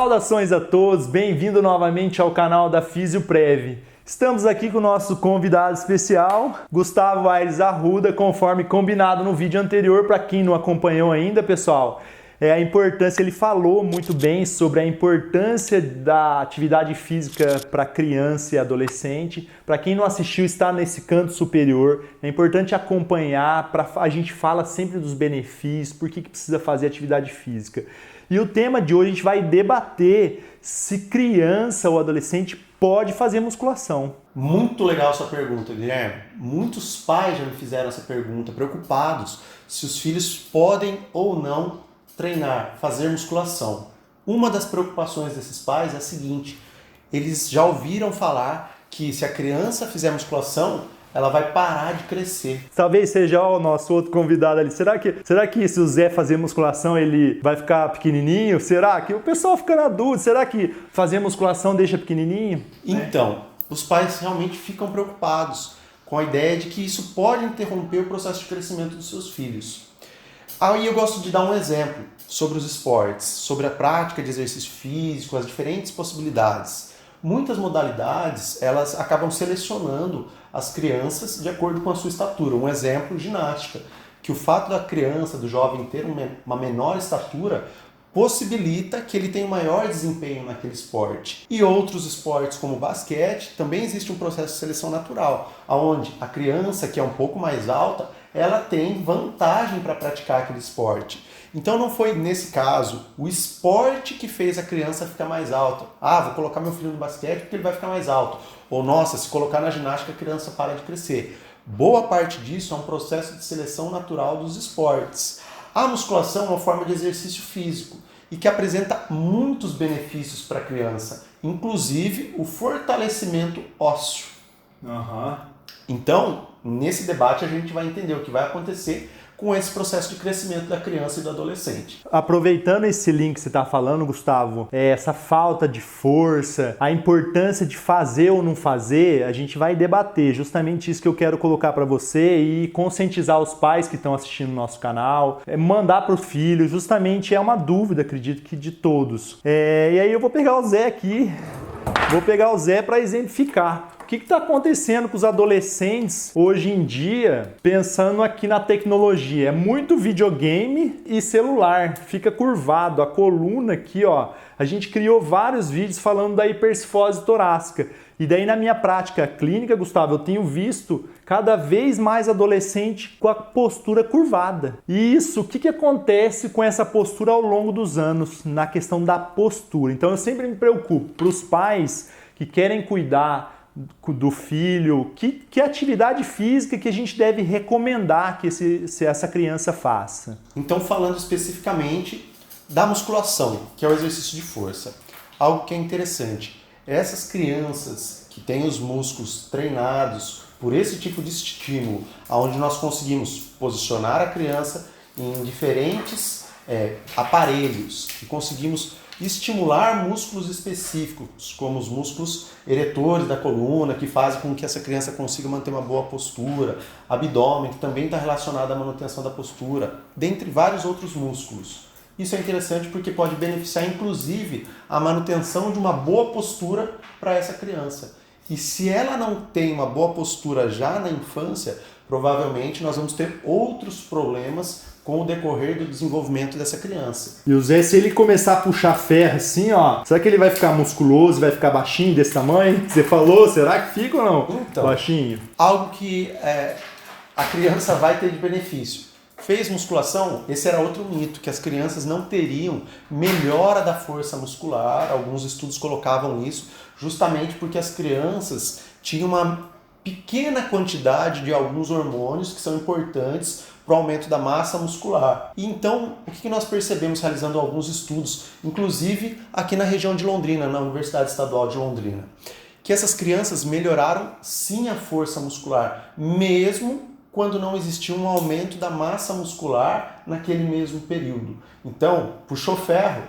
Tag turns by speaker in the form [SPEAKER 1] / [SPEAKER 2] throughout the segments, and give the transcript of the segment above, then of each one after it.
[SPEAKER 1] Saudações a todos, bem-vindo novamente ao canal da Fisioprev. Estamos aqui com o nosso convidado especial, Gustavo Aires Arruda, conforme combinado no vídeo anterior. Para quem não acompanhou ainda, pessoal, a importância, ele falou muito bem sobre a importância da atividade física para criança e adolescente. Para quem não assistiu, está nesse canto superior. É importante acompanhar, a gente fala sempre dos benefícios, por que precisa fazer atividade física. E o tema de hoje a gente vai debater se criança ou adolescente pode fazer musculação.
[SPEAKER 2] Muito legal essa pergunta, Guilherme. Muitos pais já me fizeram essa pergunta, preocupados se os filhos podem ou não treinar, fazer musculação. Uma das preocupações desses pais é a seguinte: eles já ouviram falar que se a criança fizer musculação, ela vai parar de crescer.
[SPEAKER 1] Talvez seja o nosso outro convidado ali. Será que se o Zé fazer musculação, ele vai ficar pequenininho? Será que o pessoal fica na dúvida? Será que fazer musculação deixa pequenininho?
[SPEAKER 2] Então, os pais realmente ficam preocupados com a ideia de que isso pode interromper o processo de crescimento dos seus filhos. Aí eu gosto de dar um exemplo sobre os esportes, sobre a prática de exercício físico, as diferentes possibilidades. Muitas modalidades, elas acabam selecionando as crianças de acordo com a sua estatura. Um exemplo, ginástica, que o fato da criança, do jovem ter uma menor estatura, possibilita que ele tenha um maior desempenho naquele esporte. E outros esportes, como o basquete, também existe um processo de seleção natural, onde a criança, que é um pouco mais alta, ela tem vantagem para praticar aquele esporte. Então não foi, nesse caso, o esporte que fez a criança ficar mais alta. Ah, vou colocar meu filho no basquete porque ele vai ficar mais alto. Ou, nossa, se colocar na ginástica a criança para de crescer. Boa parte disso é um processo de seleção natural dos esportes. A musculação é uma forma de exercício físico e que apresenta muitos benefícios para a criança, inclusive o fortalecimento ósseo. Então, nesse debate a gente vai entender o que vai acontecer com esse processo de crescimento da criança e do adolescente.
[SPEAKER 1] Aproveitando esse link que você está falando, Gustavo, essa falta de força, a importância de fazer ou não fazer, a gente vai debater justamente isso que eu quero colocar para você e conscientizar os pais que estão assistindo o nosso canal, mandar para o filho, justamente é uma dúvida, acredito que de todos. E aí eu vou pegar o Zé aqui, para exemplificar. O que está acontecendo com os adolescentes hoje em dia, pensando aqui na tecnologia? É muito videogame e celular, fica curvado. A coluna aqui, ó, a gente criou vários vídeos falando da hipercifose torácica. E daí na minha prática clínica, Gustavo, eu tenho visto cada vez mais adolescente com a postura curvada. E isso, o que acontece com essa postura ao longo dos anos, na questão da postura? Então eu sempre me preocupo para os pais que querem cuidar do filho, que atividade física que a gente deve recomendar que essa criança faça?
[SPEAKER 2] Então, falando especificamente da musculação, que é o exercício de força, algo que é interessante, essas crianças que têm os músculos treinados por esse tipo de estímulo, onde nós conseguimos posicionar a criança em diferentes aparelhos e conseguimos estimular músculos específicos, como os músculos eretores da coluna, que fazem com que essa criança consiga manter uma boa postura, abdômen, que também está relacionado à manutenção da postura, dentre vários outros músculos. Isso é interessante porque pode beneficiar, inclusive, a manutenção de uma boa postura para essa criança. E se ela não tem uma boa postura já na infância, provavelmente nós vamos ter outros problemas com o decorrer do desenvolvimento dessa criança.
[SPEAKER 1] E o Zé, se ele começar a puxar ferro assim, ó, será que ele vai ficar musculoso, vai ficar baixinho desse tamanho? Você falou, será que fica ou não?
[SPEAKER 2] Então,
[SPEAKER 1] baixinho.
[SPEAKER 2] Algo que a criança vai ter de benefício. Fez musculação? Esse era outro mito, que as crianças não teriam melhora da força muscular. Alguns estudos colocavam isso, justamente porque as crianças tinham uma pequena quantidade de alguns hormônios que são importantes para o aumento da massa muscular. E então, o que nós percebemos realizando alguns estudos, inclusive aqui na região de Londrina, na Universidade Estadual de Londrina, que essas crianças melhoraram sim a força muscular, mesmo quando não existia um aumento da massa muscular naquele mesmo período. Então, puxou ferro,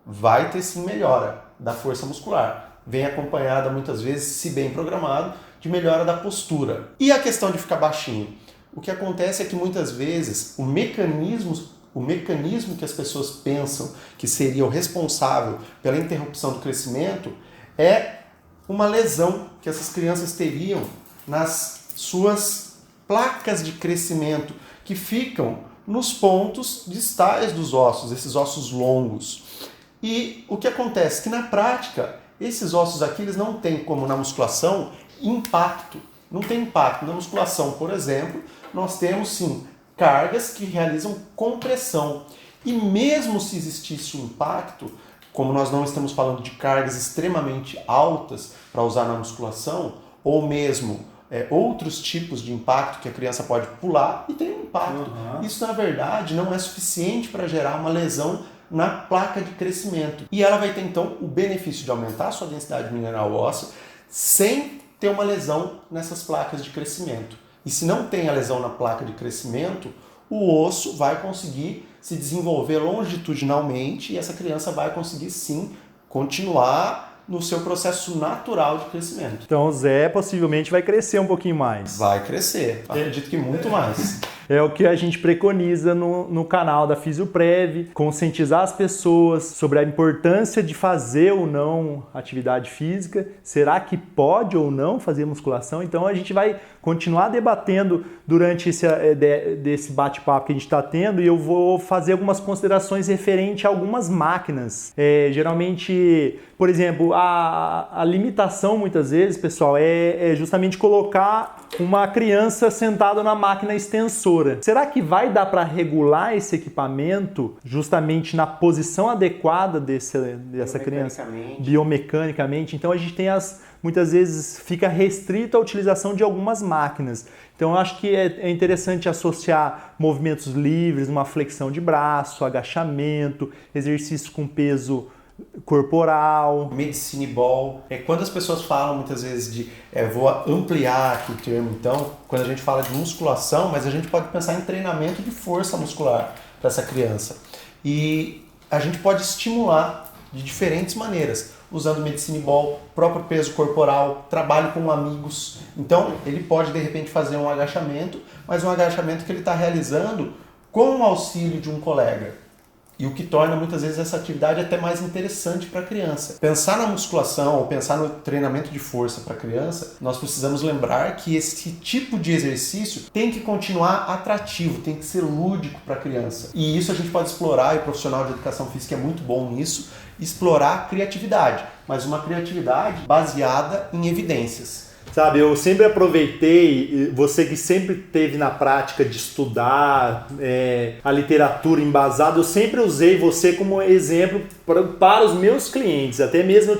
[SPEAKER 2] vai ter sim melhora da força muscular. Vem acompanhada muitas vezes, se bem programado, de melhora da postura. E a questão de ficar baixinho? O que acontece é que muitas vezes o mecanismo o mecanismo que as pessoas pensam que seria o responsável pela interrupção do crescimento é uma lesão que essas crianças teriam nas suas placas de crescimento, que ficam nos pontos distais dos ossos, esses ossos longos. E o que acontece? Que na prática, esses ossos aqui eles não têm, como na musculação, impacto. Não tem impacto. Na musculação, por exemplo, nós temos sim cargas que realizam compressão. E mesmo se existisse um impacto, como nós não estamos falando de cargas extremamente altas para usar na musculação, ou mesmo outros tipos de impacto que a criança pode pular e tem um impacto. Isso, na verdade, não é suficiente para gerar uma lesão na placa de crescimento. E ela vai ter, então, o benefício de aumentar a sua densidade mineral óssea sem ter uma lesão nessas placas de crescimento. E se não tem a lesão na placa de crescimento, o osso vai conseguir se desenvolver longitudinalmente e essa criança vai conseguir, sim, continuar no seu processo natural de crescimento.
[SPEAKER 1] Então o Zé possivelmente vai crescer um pouquinho mais.
[SPEAKER 2] Vai crescer, acredito que muito mais.
[SPEAKER 1] É o que a gente preconiza no canal da Fisioprev, conscientizar as pessoas sobre a importância de fazer ou não atividade física, será que pode ou não fazer musculação? Então a gente vai continuar debatendo durante desse bate-papo que a gente está tendo e eu vou fazer algumas considerações referente a algumas máquinas. Geralmente, por exemplo, a limitação muitas vezes, pessoal, é justamente colocar uma criança sentada na máquina extensora. Será que vai dar para regular esse equipamento justamente na posição adequada dessa criança? Biomecanicamente. Então a gente tem muitas vezes fica restrito à utilização de algumas máquinas. Então eu acho que é interessante associar movimentos livres, uma flexão de braço, agachamento, exercício com peso corporal.
[SPEAKER 2] Medicine Ball. Quando as pessoas falam muitas vezes de, vou ampliar aqui o termo, então, quando a gente fala de musculação, mas a gente pode pensar em treinamento de força muscular para essa criança. E a gente pode estimular de diferentes maneiras, usando Medicine Ball, próprio peso corporal, trabalho com amigos. Então, ele pode de repente fazer um agachamento, mas um agachamento que ele está realizando com o auxílio de um colega. E o que torna muitas vezes essa atividade até mais interessante para a criança. Pensar na musculação ou pensar no treinamento de força para a criança, nós precisamos lembrar que esse tipo de exercício tem que continuar atrativo, tem que ser lúdico para a criança. E isso a gente pode explorar, e o profissional de educação física é muito bom nisso, explorar a criatividade, mas uma criatividade baseada em evidências.
[SPEAKER 1] Sabe, eu sempre aproveitei, você que sempre teve na prática de estudar a literatura embasada, eu sempre usei você como exemplo para os meus clientes. Até mesmo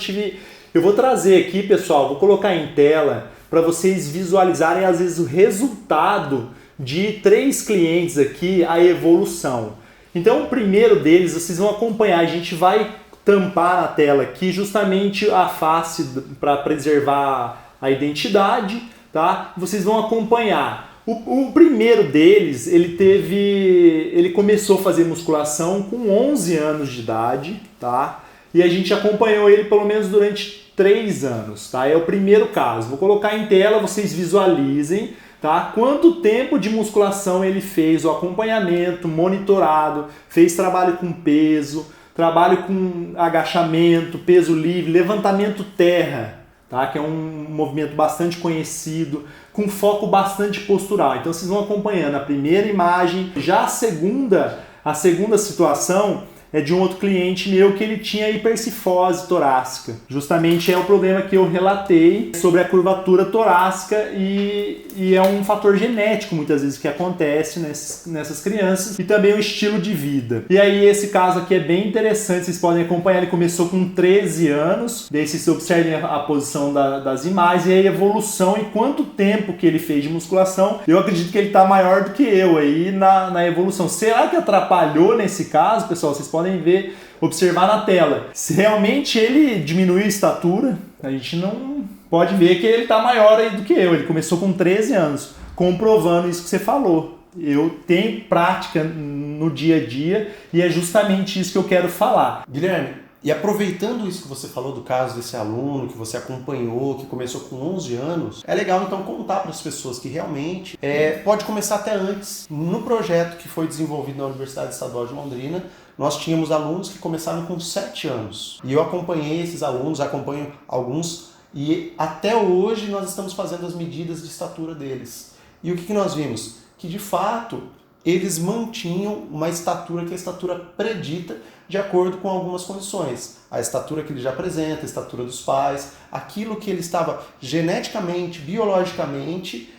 [SPEAKER 1] eu vou trazer aqui, pessoal, vou colocar em tela para vocês visualizarem às vezes o resultado de 3 clientes aqui, a evolução. Então o primeiro deles, vocês vão acompanhar, a gente vai tampar na tela aqui justamente a face para preservar a identidade, tá? Vocês vão acompanhar. O primeiro deles, ele começou a fazer musculação com 11 anos de idade, tá? E a gente acompanhou ele pelo menos durante 3 anos, tá? É o primeiro caso. Vou colocar em tela, vocês visualizem, tá? Quanto tempo de musculação ele fez, o acompanhamento monitorado, fez trabalho com peso, trabalho com agachamento, peso livre, levantamento terra, tá? Que é um movimento bastante conhecido, com foco bastante postural. Então vocês vão acompanhando a primeira imagem. Já a segunda situação é de um outro cliente meu que ele tinha hipercifose torácica. Justamente é o problema que eu relatei sobre a curvatura torácica e é um fator genético muitas vezes que acontece nessas crianças e também o estilo de vida. E aí esse caso aqui é bem interessante, vocês podem acompanhar, ele começou com 13 anos, daí vocês observem a posição das imagens e a evolução e quanto tempo que ele fez de musculação. Eu acredito que ele está maior do que eu aí na evolução. Será que atrapalhou nesse caso, pessoal? Vocês podem ver, observar na tela. Se realmente ele diminuiu a estatura, a gente não pode ver que ele está maior aí do que eu. Ele começou com 13 anos, comprovando isso que você falou. Eu tenho prática no dia a dia e é justamente isso que eu quero falar.
[SPEAKER 2] Guilherme, E aproveitando isso que você falou do caso desse aluno que você acompanhou, que começou com 11 anos, é legal então contar para as pessoas que realmente pode começar até antes. No projeto que foi desenvolvido na Universidade Estadual de Londrina, nós tínhamos alunos que começaram com 7 anos. E eu acompanhei esses alunos, acompanho alguns, e até hoje nós estamos fazendo as medidas de estatura deles. E o que nós vimos? Que de fato eles mantinham uma estatura que é a estatura predita de acordo com algumas condições. A estatura que ele já apresenta, a estatura dos pais, aquilo que ele estava geneticamente, biologicamente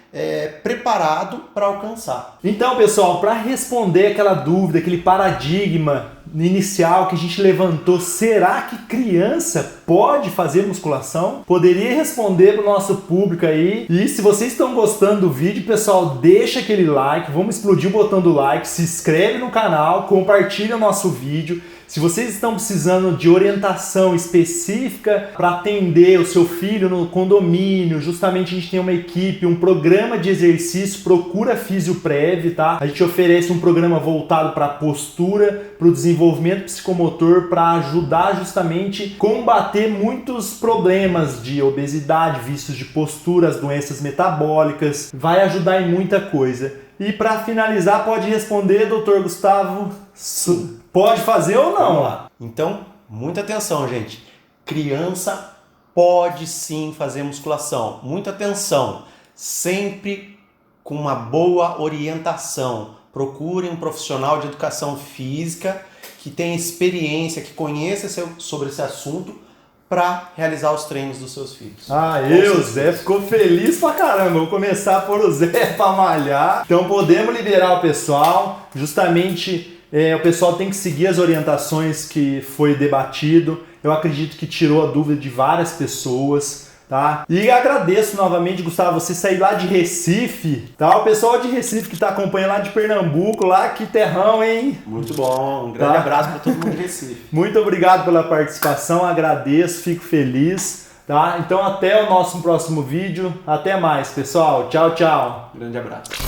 [SPEAKER 2] preparado para alcançar.
[SPEAKER 1] Então, pessoal, para responder aquela dúvida, aquele paradigma inicial que a gente levantou, será que criança pode fazer musculação? Poderia responder para o nosso público aí. E se vocês estão gostando do vídeo, pessoal, deixa aquele like, vamos explodir o botão do like, se inscreve no canal, compartilha o nosso vídeo. Se vocês estão precisando de orientação específica para atender o seu filho no condomínio, justamente a gente tem uma equipe, um programa de exercício, procura Fisioprev, tá? A gente oferece um programa voltado para a postura, para o desenvolvimento psicomotor, para ajudar justamente combater muitos problemas de obesidade, vícios de postura, as doenças metabólicas, vai ajudar em muita coisa. E para finalizar, pode responder, Dr. Gustavo?
[SPEAKER 2] Sim.
[SPEAKER 1] Pode fazer ou não?
[SPEAKER 2] Vamos lá. Então, muita atenção, gente. Criança pode sim fazer musculação. Muita atenção. Sempre com uma boa orientação. Procure um profissional de educação física que tenha experiência, que conheça sobre esse assunto para realizar os treinos dos seus filhos.
[SPEAKER 1] O Zé ficou feliz pra caramba. Vou começar a pôr o Zé pra malhar. Então podemos liberar o pessoal. Justamente o pessoal tem que seguir as orientações que foi debatido. Eu acredito que tirou a dúvida de várias pessoas, tá? E agradeço novamente, Gustavo, você sair lá de Recife, tá? O pessoal de Recife que tá acompanhando lá de Pernambuco, lá, que terrão, hein?
[SPEAKER 2] Muito bom, um grande abraço para todo mundo de Recife.
[SPEAKER 1] Muito obrigado pela participação, agradeço, fico feliz, tá? Então até o nosso próximo vídeo, até mais, pessoal, tchau, tchau.
[SPEAKER 2] Grande abraço.